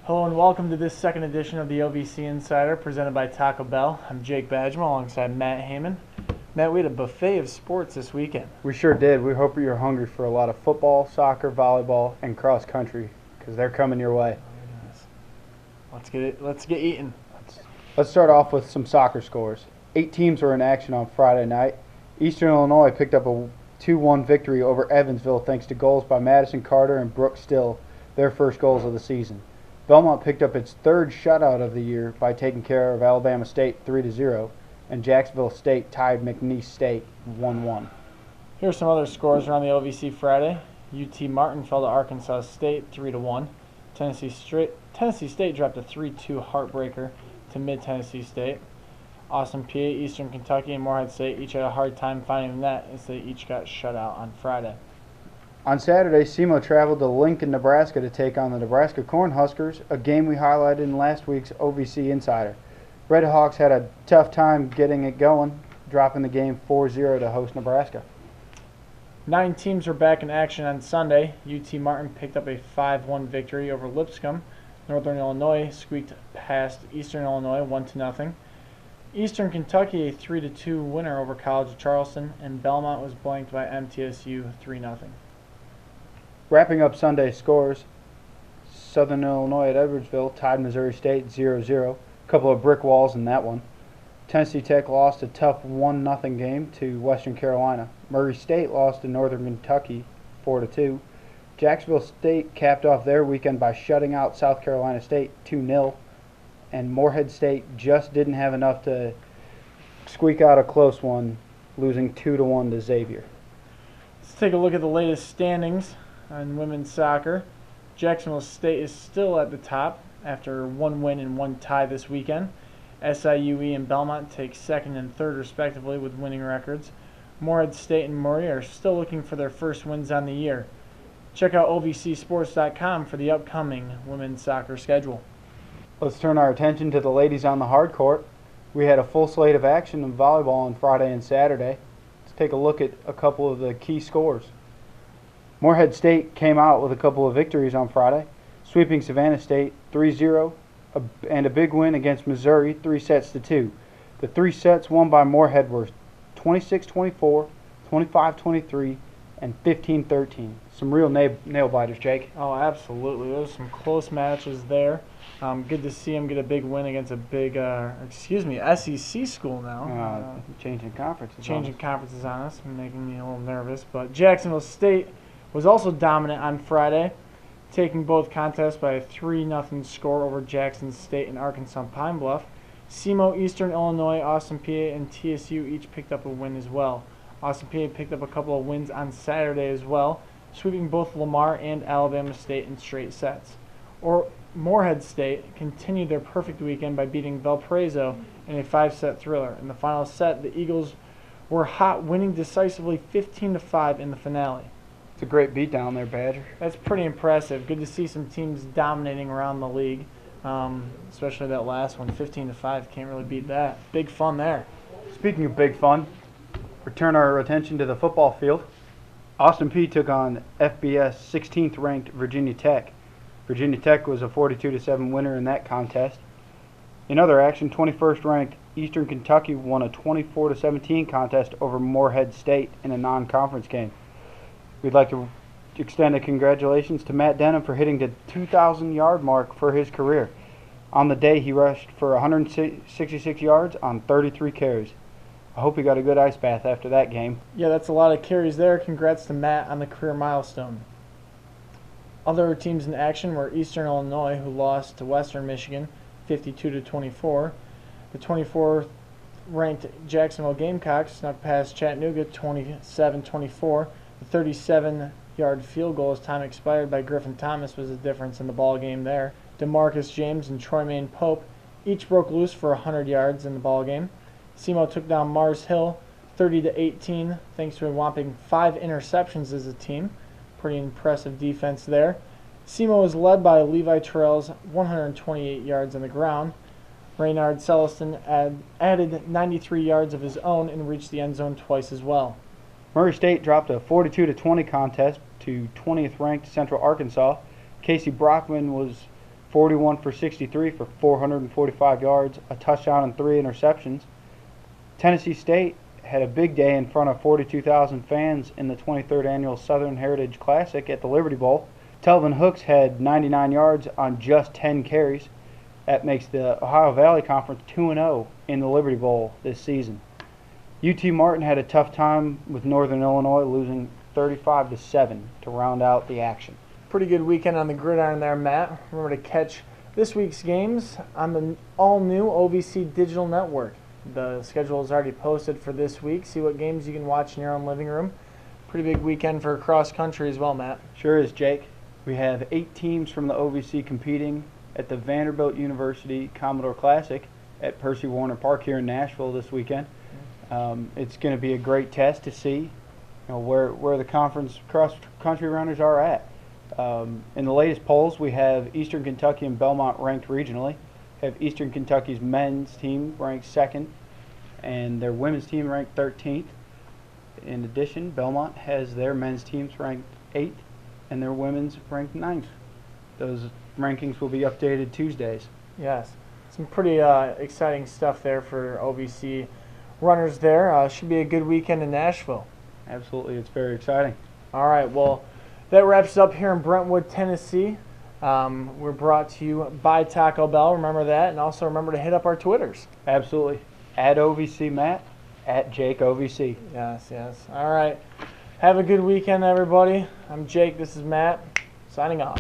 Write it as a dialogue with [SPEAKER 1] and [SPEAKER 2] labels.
[SPEAKER 1] Hello and welcome to this second edition of the OVC Insider presented by Taco Bell. I'm Jake Bajema alongside Matt Hamann. Matt, we had a buffet of sports this weekend.
[SPEAKER 2] We sure did. We hope you're hungry for a lot of football, soccer, volleyball, and cross country because they're coming your way.
[SPEAKER 1] Let's get eating.
[SPEAKER 2] Let's start off with some soccer scores. 8 teams were in action on Friday night. Eastern Illinois picked up a 2-1 victory over Evansville thanks to goals by Madison Carter and Brooke Still, their first goals of the season. Belmont picked up its third shutout of the year by taking care of Alabama State 3-0, and Jacksonville State tied McNeese State 1-1.
[SPEAKER 1] Here's some other scores around the OVC Friday. UT Martin fell to Arkansas State 3-1. Tennessee State dropped a 3-2 heartbreaker to Mid-Tennessee State. Austin PA, Eastern Kentucky, and Morehead State each had a hard time finding the net as they each got shut out on Friday.
[SPEAKER 2] On Saturday, SEMO traveled to Lincoln, Nebraska to take on the Nebraska Cornhuskers, a game we highlighted in last week's OVC Insider. Red Hawks had a tough time getting it going, dropping the game 4-0 to host Nebraska.
[SPEAKER 1] 9 teams were back in action on Sunday. UT Martin picked up a 5-1 victory over Lipscomb. Northern Illinois squeaked past Eastern Illinois 1-0. Eastern Kentucky a 3-2 winner over College of Charleston, and Belmont was blanked by MTSU 3-0.
[SPEAKER 2] Wrapping up Sunday's scores, Southern Illinois at Edwardsville tied Missouri State 0-0. A couple of brick walls in that one. Tennessee Tech lost a tough 1-0 game to Western Carolina. Murray State lost to Northern Kentucky 4-2. Jacksonville State capped off their weekend by shutting out South Carolina State 2-0. And Morehead State just didn't have enough to squeak out a close one, losing 2-1 to Xavier.
[SPEAKER 1] Let's take a look at the latest standings on women's soccer. Jacksonville State is still at the top after 1 win and 1 tie this weekend. SIUE and Belmont take second and third respectively with winning records. Morehead State and Murray are still looking for their first wins on the year. Check out ovcsports.com for the upcoming women's soccer schedule.
[SPEAKER 2] Let's turn our attention to the ladies on the hard court. We had a full slate of action in volleyball on Friday and Saturday. Let's take a look at a couple of the key scores. Morehead State came out with a couple of victories on Friday, sweeping Savannah State 3-0 and a big win against Missouri 3-2. The 3 sets won by Morehead were 26-24, 25-23, and 15-13. Some real nail biters, Jake.
[SPEAKER 1] Oh, absolutely. There's some close matches there. Good to see them get a big win against a big, SEC school now.
[SPEAKER 2] Changing conferences.
[SPEAKER 1] Changing conferences on us, making me a little nervous. But Jacksonville State was also dominant on Friday, taking both contests by a 3-0 score over Jackson State and Arkansas Pine Bluff. SEMO, Eastern Illinois, Austin PA, and TSU each picked up a win as well. Austin PA picked up a couple of wins on Saturday as well, sweeping both Lamar and Alabama State in straight sets. Morehead State continued their perfect weekend by beating Valparaiso in a 5-set thriller. In the final set, the Eagles were hot, winning decisively 15-5 in the finale.
[SPEAKER 2] It's a great beatdown there, Badger.
[SPEAKER 1] That's pretty impressive. Good to see some teams dominating around the league, especially that last one, 15-5. Can't really beat that. Big fun there.
[SPEAKER 2] Speaking of big fun, return our attention to the football field. Austin Peay took on FBS 16th ranked Virginia Tech. Virginia Tech was a 42-7 winner in that contest. In other action, 21st ranked Eastern Kentucky won a 24-17 contest over Morehead State in a non-conference game. We'd like to extend a congratulations to Matt Denham for hitting the 2,000-yard mark for his career. On the day, he rushed for 166 yards on 33 carries. I hope he got a good ice bath after that game.
[SPEAKER 1] Yeah, that's a lot of carries there. Congrats to Matt on the career milestone. Other teams in action were Eastern Illinois, who lost to Western Michigan 52-24. The 24th ranked Jacksonville Gamecocks snuck past Chattanooga 27-24. The 37-yard field goal as time expired by Griffin Thomas was the difference in the ball game there. DeMarcus James and Troy Maine Pope each broke loose for 100 yards in the ball game. SEMO took down Mars Hill 30-18 thanks to a whopping 5 interceptions as a team. Pretty impressive defense there. SEMO was led by Levi Terrell's 128 yards on the ground. Raynard Celestin added 93 yards of his own and reached the end zone twice as well.
[SPEAKER 2] Murray State dropped a 42-20 contest to 20th ranked Central Arkansas. Casey Brockman was 41 for 63 for 445 yards, a touchdown and 3 interceptions. Tennessee State had a big day in front of 42,000 fans in the 23rd Annual Southern Heritage Classic at the Liberty Bowl. Telvin Hooks had 99 yards on just 10 carries. That makes the Ohio Valley Conference 2-0 in the Liberty Bowl this season. UT Martin had a tough time with Northern Illinois, losing 35-7 to round out the action.
[SPEAKER 1] Pretty good weekend on the gridiron there, Matt. Remember to catch this week's games on the all-new OVC Digital Network. The schedule is already posted for this week. See what games you can watch in your own living room. Pretty big weekend for cross country as well, Matt.
[SPEAKER 2] Sure is, Jake. We have 8 teams from the OVC competing at the Vanderbilt University Commodore Classic at Percy Warner Park here in Nashville this weekend. It's going to be a great test to see where the conference cross-country runners are at. In the latest polls, we have Eastern Kentucky and Belmont ranked regionally. We have Eastern Kentucky's men's team ranked 2nd and their women's team ranked 13th. In addition, Belmont has their men's teams ranked 8th and their women's ranked 9th. Those rankings will be updated Tuesdays.
[SPEAKER 1] Yes, some pretty exciting stuff there for OVC runners there. Should be a good weekend in Nashville.
[SPEAKER 2] Absolutely, it's very exciting.
[SPEAKER 1] All right, well, that wraps up here in Brentwood, Tennessee. We're brought to you by Taco Bell. Remember that, and also remember to hit up our Twitters.
[SPEAKER 2] Absolutely. At OVC Matt, at Jake OVC.
[SPEAKER 1] Yes, yes. All right. Have a good weekend, everybody. I'm Jake. This is Matt. Signing off.